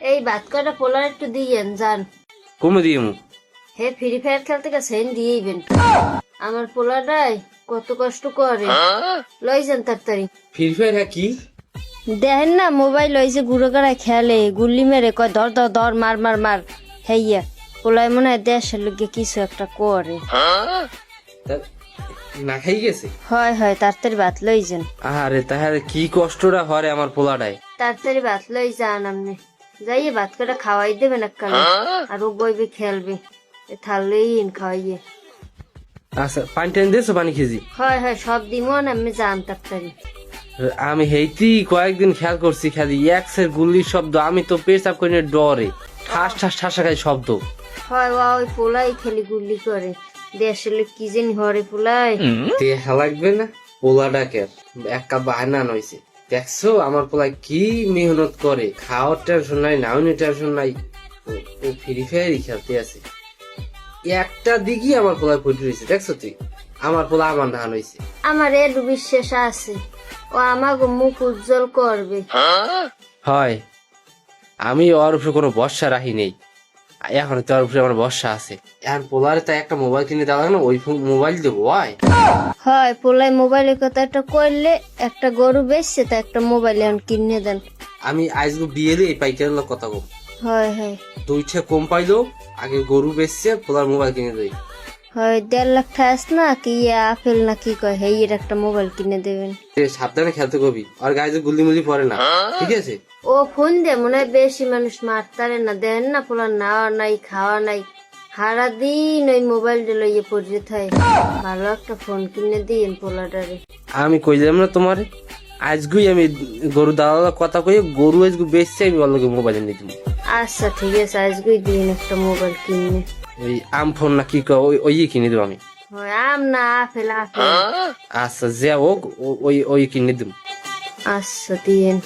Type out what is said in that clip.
এই ভাত কটা পোলার একটু দিয়েন যান। কমে দিমু। হে ফ্রি ফায়ার খেলতে গেছেন দিয়েইবেন। আমার পোলাটাই কত কষ্ট করে, লই যান তাড়াতাড়ি। ফ্রি ফায়ার কি? দেখেন না মোবাইল লইছে গুড়ো গাড়ায় খেলে, গুল্লি মেরে কয় ধর ধর ধর মার মার মার। হেইয়া পোলায় মনে হয় দেশের লোকে কিছু একটা করে। তা- না খাই গেছে। হয় হয় তাড়াতাড়ি ভাত লই যান। আরে তাহলে কি কষ্টটা হরে আমার পোলাটায়। তাড়াতাড়ি ভাত লই যান আপনি। যাইয়ে ভাত কটা খাওয়াই দেবেন একখানে, আর ও বইবে খেলবে। থাললেই খাওয়াইয়ে। আচ্ছা পানি টানি দিয়েছো? পানি খেয়েছি। হয় হয় সব দিমন আমি যান তাড়াতাড়ি। আমি হেইতি কয়েকদিন খেয়াল করছি, খালি এক্সের গুল্লির শব্দ। আমি তো পেশাব করি না ডরে, ঠাস ঠাস ঠাসা খাই শব্দ। হয় ওই পোলাই খেলি গুল্লি করে। দেশের লোক কি জানি হরে পোলাই। দেখা লাগবে না পোলাটাকে একটা বাহানা নইছে। দেখছো আমার পোলায় কি মেহনত করে, খাওয়ার টেনশন নাই, নাউনি টেনশন নাই। ও ফ্রি ফায়ারই খেলতে আছে। একটা দিকই আমার পোলায় পড়ে রয়েছে। দেখছো তুই আমার পোলা আমার নান হয়েছে। আমার এর বিশ্বাস আছে ও আমাকে মুখ উজ্জ্বল করবে। হয় আমি ওর উপরে কোনো ভরসা রাখি নেই। এখন তো ওর উপরে আমার ভরসা আছে। এখন পোলারে তাই একটা মোবাইল কিনে দেওয়া না, ওই মোবাইল দেবো। হয় পোলাই মোবাইলের কথা একটা করলে একটা গরু বেচছে তা একটা মোবাইল এখন কিনে দেন। আমি আজকে বিয়ে এই পাইকারের লোক কথা কম। হয় হয় দুইটা কম পাইলো, আগে গরু বেচছে, পোলার মোবাইল কিনে দেয়। হয় 1.5 লাখ ঠাস না কি আপেল না কি কয় হে এর একটা মোবাইল কিনে দেবেন। সাবধানে খেলতে কবি, আর গায়ে যে গুলি মুলি পড়ে না, ঠিক আছে? ও ফোন দে মনে হয় বেশি মানুষ মারতারে না, দেন না পোলার নাওয়া নাই খাওয়া নাই, সারা দিন ওই মোবাইল লইয়ে পড়ে থাকে। ভালো একটা ফোন কিনে দিন পোলাটারে। আমি কইলাম না তোমারে, আজগুই আমি গরু দাদা কথা কই গরু আজকে বেচছে, আমি ওর লগে মোবাইল নিয়ে দিব। আচ্ছা ঠিক আছে আজকেই দিন একটা মোবাইল কিনে। ওই আম ফোন না কি কয়, ওই কিনে দেবো আমি। হয় আম না আপেল আপেল। আচ্ছা যে হোক, ওই কিনে দিব। আচ্ছা দিন।